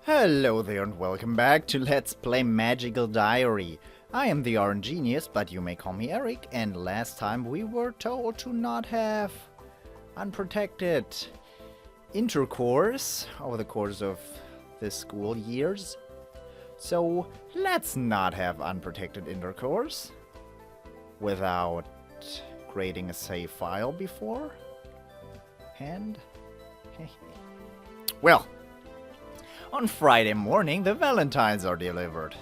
Hello there and welcome back to Let's Play Magical Diary. I am the RNGenius, but you may call me Eric, and last time we were told to not have unprotected intercourse over the course of the school years. So let's not have unprotected intercourse without creating a save file beforehand. Well, on Friday morning, the Valentines are delivered.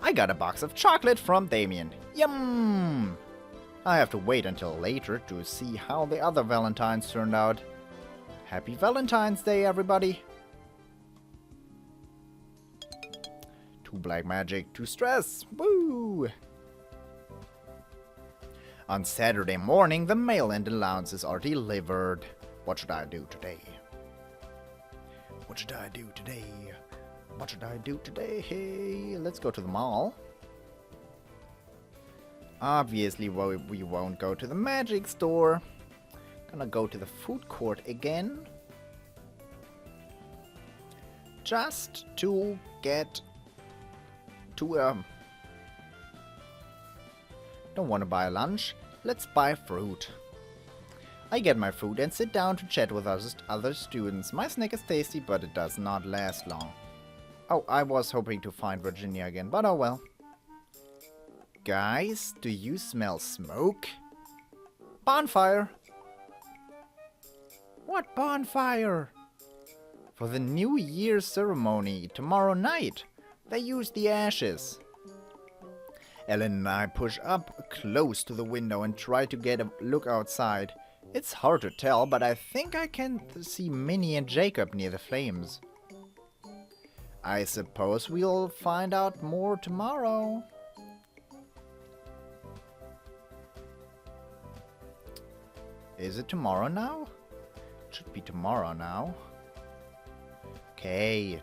I got a box of chocolate from Damien. Yum! I have to wait until later to see how the other Valentines turned out. Happy Valentine's Day, everybody! 2 black magic, 2 stress. Woo! On Saturday morning, the mail and allowances are delivered. What should I do today? What should I do today? What should I do today? Hey, let's go to the mall. Obviously, we won't go to the magic store. Gonna go to the food court again. Just to get to, don't want to buy lunch. Let's buy fruit. I get my food and sit down to chat with other students. My snack is tasty, but it does not last long. Oh, I was hoping to find Virginia again, but oh well. Guys, do you smell smoke? Bonfire! What bonfire? For the New Year's ceremony tomorrow night. They use the ashes. Ellen and I push up close to the window and try to get a look outside. It's hard to tell, but I think I can see Minnie and Jacob near the flames. I suppose we'll find out more tomorrow. Is it tomorrow now? It should be tomorrow now. Okay.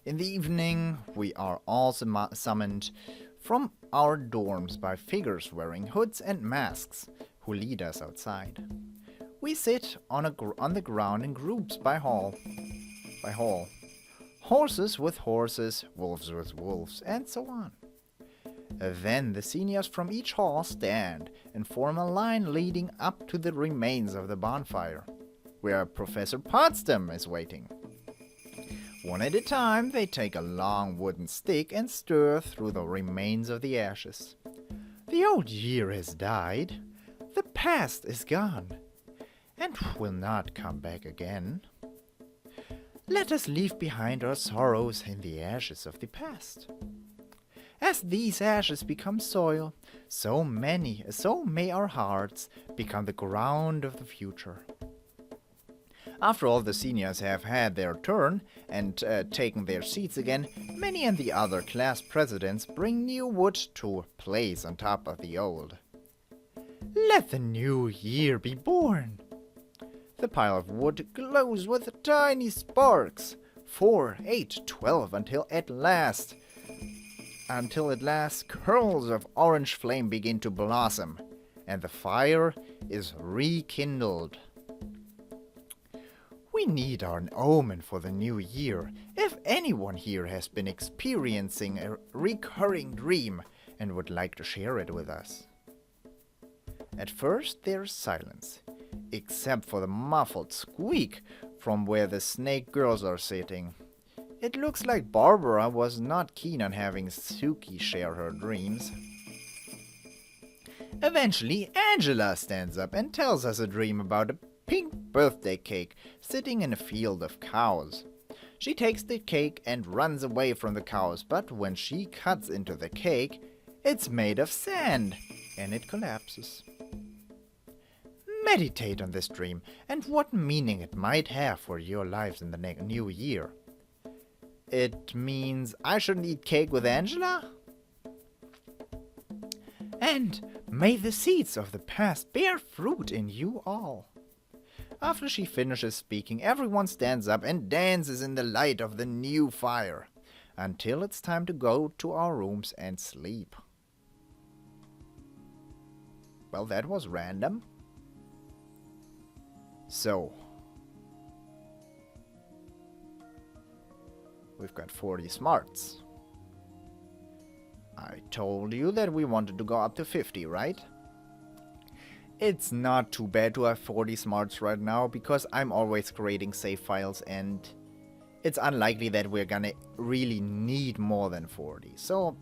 In the evening, we are all summoned from our dorms by figures wearing hoods and masks who lead us outside. We sit on the ground in groups by hall. Horses with horses, wolves with wolves, and so on. Then the seniors from each hall stand and form a line leading up to the remains of the bonfire, where Professor Potsdam is waiting. One at a time, they take a long wooden stick and stir through the remains of the ashes. The old year has died. The past is gone, and will not come back again. Let us leave behind our sorrows in the ashes of the past. As these ashes become soil, so may our hearts become the ground of the future. After all the seniors have had their turn and taken their seats again, Minnie and the other class presidents bring new wood to place on top of the old. Let the new year be born. The pile of wood glows with tiny sparks, 4, 8, 12, until at last curls of orange flame begin to blossom, and the fire is rekindled. We need an omen for the new year. If anyone here has been experiencing a recurring dream and would like to share it with us. At first there's silence, except for the muffled squeak from where the snake girls are sitting. It looks like Barbara was not keen on having Suki share her dreams. Eventually, Angela stands up and tells us a dream about a pink birthday cake sitting in a field of cows. She takes the cake and runs away from the cows, but when she cuts into the cake, it's made of sand, and it collapses. Meditate on this dream and what meaning it might have for your lives in the new year. It means I shouldn't eat cake with Angela? And may the seeds of the past bear fruit in you all. After she finishes speaking, everyone stands up and dances in the light of the new fire, until it's time to go to our rooms and sleep. Well, that was random. So, We've got 40 smarts. I told you that we wanted to go up to 50, right? It's not too bad to have 40 smarts right now, because I'm always creating save files and it's unlikely that we're gonna really need more than 40. So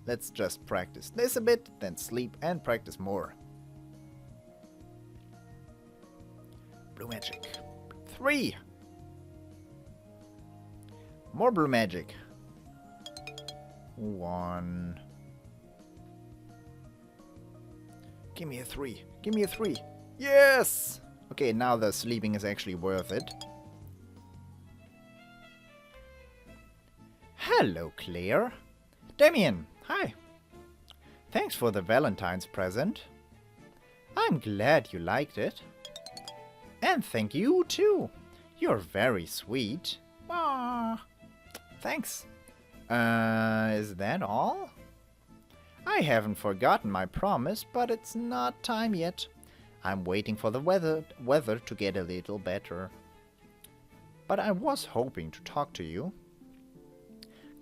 let's just practice this a bit, then sleep and practice more. Blue magic. 3. More blue magic. 1. Give me a 3. Give me a 3. Yes! Okay, now the sleeping is actually worth it. Hello, Claire. Damien, hi. Thanks for the Valentine's present. I'm glad you liked it. And thank you, too. You're very sweet. Ah, thanks. Is that all? I haven't forgotten my promise, but it's not time yet. I'm waiting for the weather to get a little better. But I was hoping to talk to you.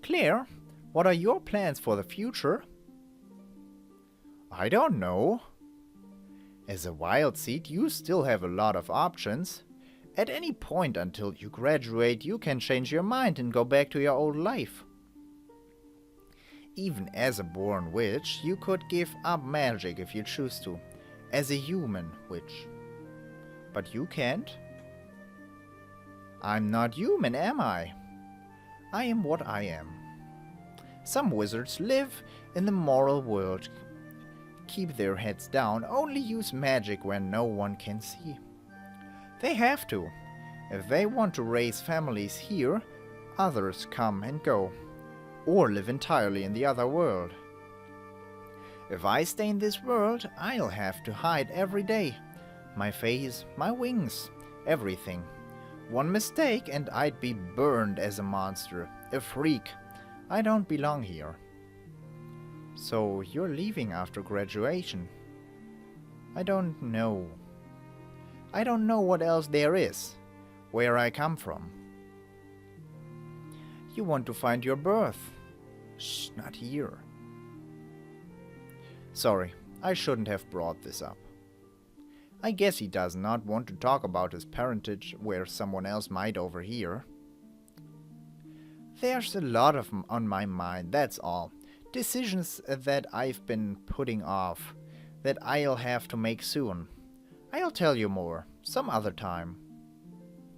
Claire, what are your plans for the future? I don't know. As a wild seed, you still have a lot of options. At any point until you graduate, you can change your mind and go back to your old life. Even as a born witch, you could give up magic if you choose to, as a human witch. But you can't. I'm not human, am I? I am what I am. Some wizards live in the moral world, keep their heads down, only use magic when no one can see. They have to. If they want to raise families here, others come and go, or live entirely in the other world. If I stay in this world, I'll have to hide every day. My face, my wings, everything. One mistake and I'd be burned as a monster, a freak. I don't belong here. So you're leaving after graduation? I don't know. I don't know what else there is, where I come from. You want to find your birth. Shh, not here. Sorry, I shouldn't have brought this up. I guess he does not want to talk about his parentage where someone else might overhear. There's a lot on my mind, that's all. Decisions that I've been putting off, that I'll have to make soon. I'll tell you more, some other time.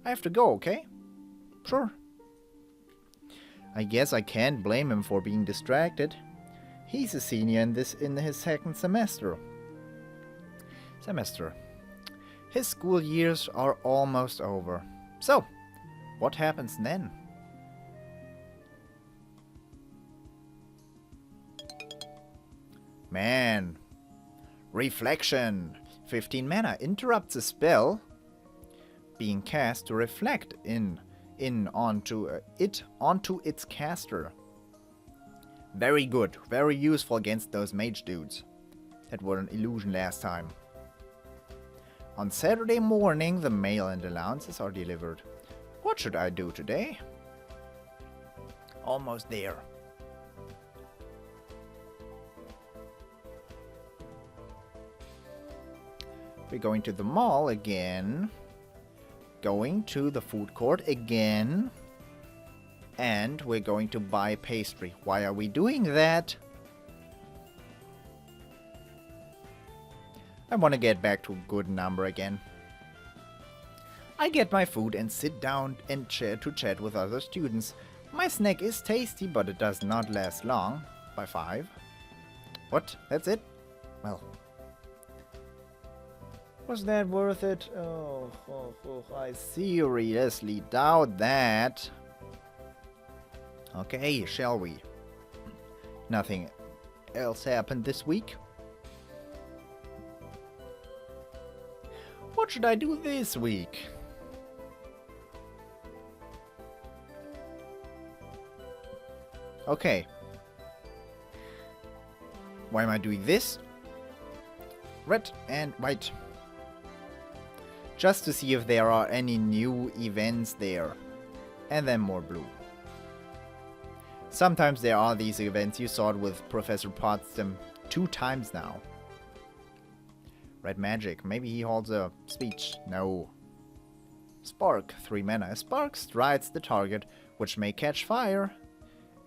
I have to go, okay? Sure. I guess I can't blame him for being distracted. He's a senior in his second semester. His school years are almost over. So, what happens then? Man. Reflection. 15 mana interrupts a spell being cast to reflect onto its caster. Very good. Very useful against those mage dudes that were an illusion last time. On Saturday morning, the mail and allowances are delivered. What should I do today? Almost there. We're going to the mall again. Going to the food court again. And we're going to buy pastry. Why are we doing that? I want to get back to a good number again. I get my food and sit down and chat with other students. My snack is tasty, but it does not last long. By 5. What? That's it? Well. Was that worth it? Oh, I seriously doubt that. Okay, shall we? Nothing else happened this week? What should I do this week? Okay. Why am I doing this? Red and white. Just to see if there are any new events there. And then more blue. Sometimes there are these events. You saw it with Professor Potsdam 2 times now. Red magic. Maybe he holds a speech. No. Spark. 3 mana. A spark strikes the target, which may catch fire,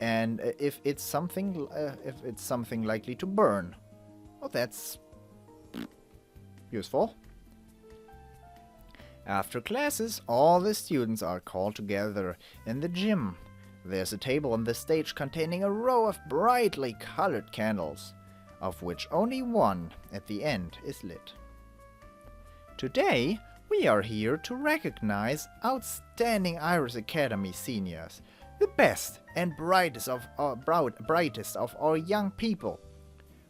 and if it's something likely to burn. Oh, that's useful. After classes, all the students are called together in the gym. There's a table on the stage containing a row of brightly colored candles, of which only one at the end is lit. Today, we are here to recognize outstanding Iris Academy seniors, the best and brightest of our young people,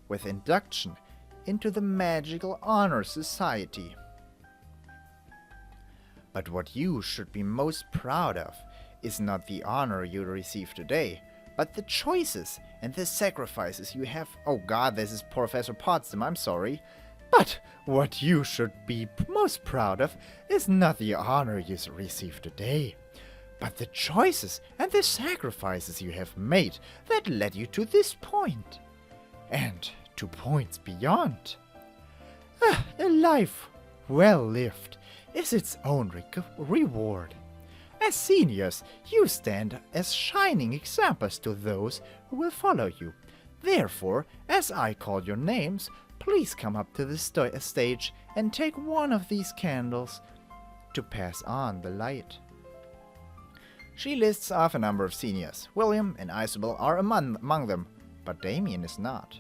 with induction into the Magical Honor Society. But what you should be most proud of is not the honor you receive today, but the choices and the sacrifices you have. Oh god, this is Professor Potsdam, I'm sorry. But what you should be most proud of is not the honor you receive today, but the choices and the sacrifices you have made that led you to this point, and to points beyond. A life well lived is its own reward. As seniors, you stand as shining examples to those who will follow you. Therefore, as I call your names, please come up to the stage and take one of these candles to pass on the light. She lists off a number of seniors. William and Isabel are among them, but Damien is not.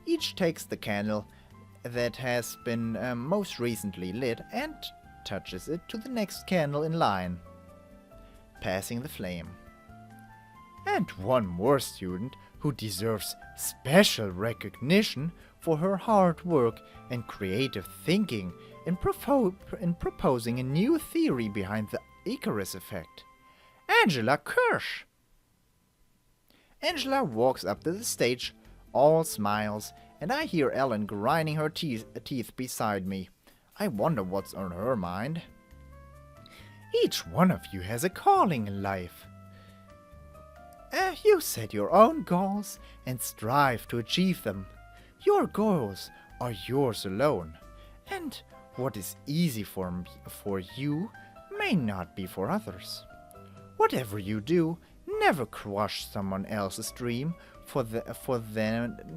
Each takes the candle that has been most recently lit and touches it to the next candle in line, passing the flame. And one more student who deserves special recognition for her hard work and creative thinking in proposing a new theory behind the Icarus effect. Angela Kirsch! Angela walks up to the stage, all smiles, and I hear Ellen grinding her teeth beside me. I wonder what's on her mind. Each one of you has a calling in life. You set your own goals and strive to achieve them. Your goals are yours alone, and what is easy for you may not be for others. Whatever you do, never crush someone else's dream, for then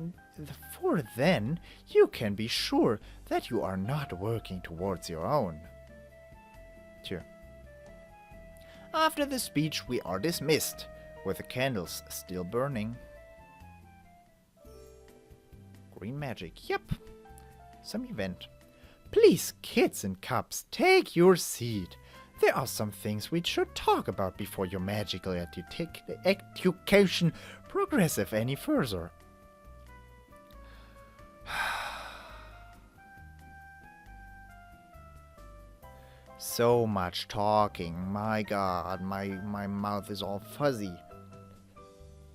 you can be sure that you are not working towards your own. Sure. After the speech, we are dismissed, with the candles still burning. Green magic, yep. Some event. Please, kids and cups, take your seat. There are some things we should talk about before your magical education progresses any further. So much talking, my god, my mouth is all fuzzy.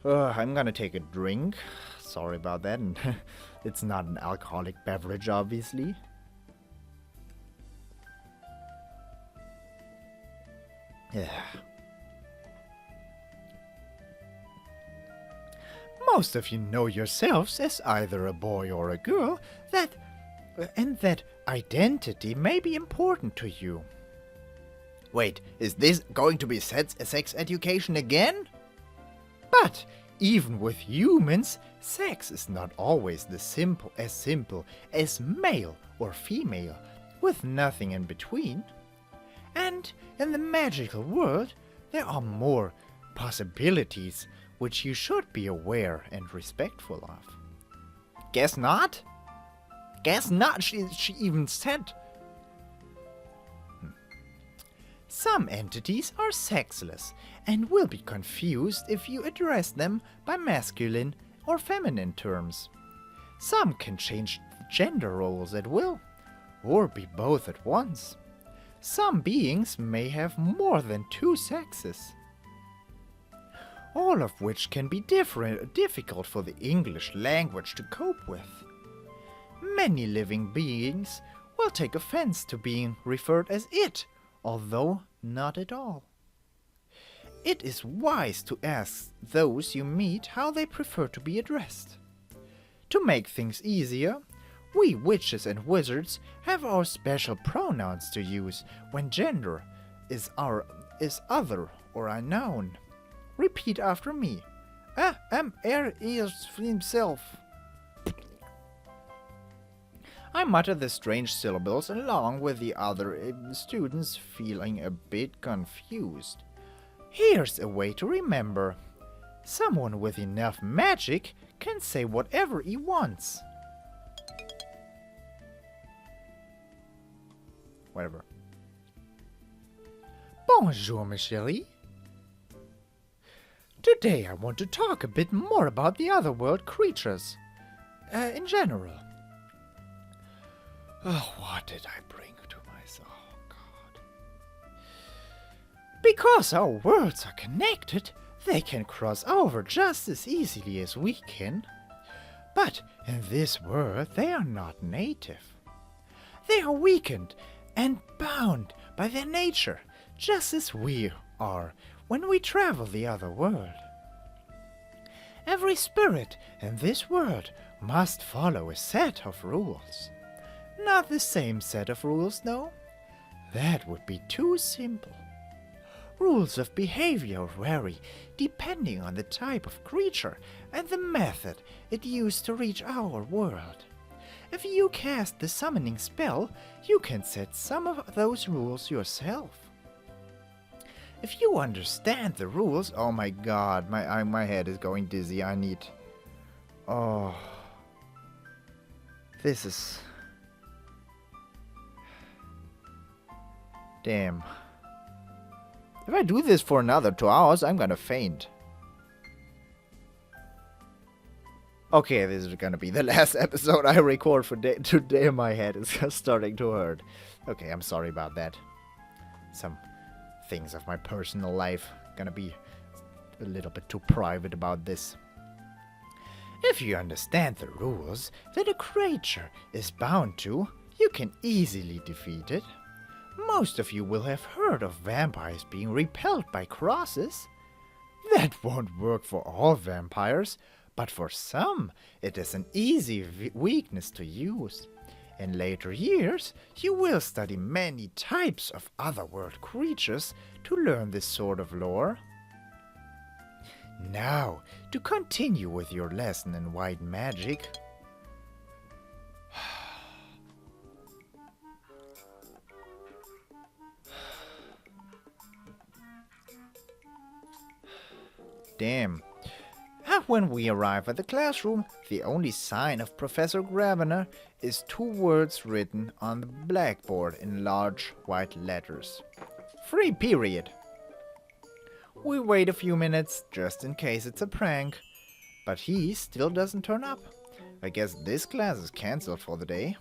I'm gonna take a drink. Sorry about that, and it's not an alcoholic beverage, obviously. Yeah. Most of you know yourselves as either a boy or a girl, and that identity may be important to you. Wait, is this going to be sex education again? But even with humans, sex is not always as simple as male or female, with nothing in between. And in the magical world, there are more possibilities which you should be aware and respectful of. Guess not? Guess not, she even said. Some entities are sexless and will be confused if you address them by masculine or feminine terms. Some can change gender roles at will, or be both at once. Some beings may have more than 2 sexes, all of which can be difficult for the English language to cope with. Many living beings will take offense to being referred as it, although not at all. It is wise to ask those you meet how they prefer to be addressed. To make things easier, we witches and wizards have our special pronouns to use when gender is other or unknown. Repeat after me. is himself. I mutter the strange syllables along with the other students, feeling a bit confused. Here's a way to remember. Someone with enough magic can say whatever he wants. Whatever. Bonjour, mes chéris. Today I want to talk a bit more about the otherworld creatures. In general. Oh, what did I bring to myself? Oh, God. Because our worlds are connected, they can cross over just as easily as we can. But in this world, they are not native. They are weakened and bound by their nature, just as we are when we travel the other world. Every spirit in this world must follow a set of rules. Not the same set of rules, no. That would be too simple. Rules of behavior vary depending on the type of creature and the method it used to reach our world. If you cast the summoning spell, you can set some of those rules yourself. If you understand the rules, oh my God, my head is going dizzy. Oh, this is. Damn. If I do this for another 2 hours, I'm gonna faint. Okay, this is gonna be the last episode I record for today. My head is starting to hurt. Okay, I'm sorry about that. Some things of my personal life. Gonna be a little bit too private about this. If you understand the rules that a creature is bound to, you can easily defeat it. Most of you will have heard of vampires being repelled by crosses. That won't work for all vampires, but for some, it is an easy weakness to use. In later years, you will study many types of otherworld creatures to learn this sort of lore. Now, to continue with your lesson in white magic. Damn. When we arrive at the classroom, the only sign of Professor Gravener is 2 words written on the blackboard in large white letters. Free period. We wait a few minutes just in case it's a prank, but he still doesn't turn up. I guess this class is cancelled for the day.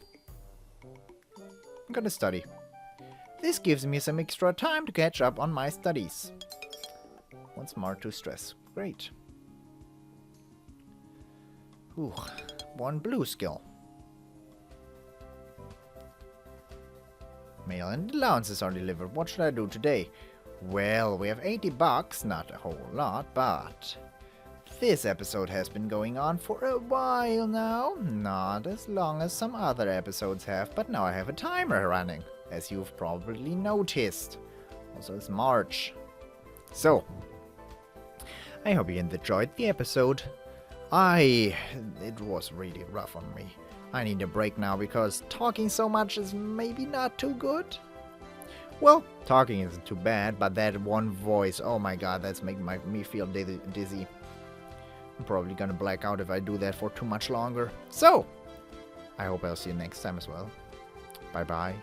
I'm gonna study. This gives me some extra time to catch up on my studies. Once more to stress. Great. Ooh, 1 blue skill. Mail and allowances are delivered. What should I do today? Well, we have $80, not a whole lot, but this episode has been going on for a while now. Not as long as some other episodes have, but now I have a timer running, as you've probably noticed. Also, it's March. So, I hope you enjoyed the episode. It was really rough on me. I need a break now because talking so much is maybe not too good. Well, talking isn't too bad, but that one voice, oh my God, that's making me feel dizzy. I'm probably gonna black out if I do that for too much longer. So, I hope I'll see you next time as well. Bye bye.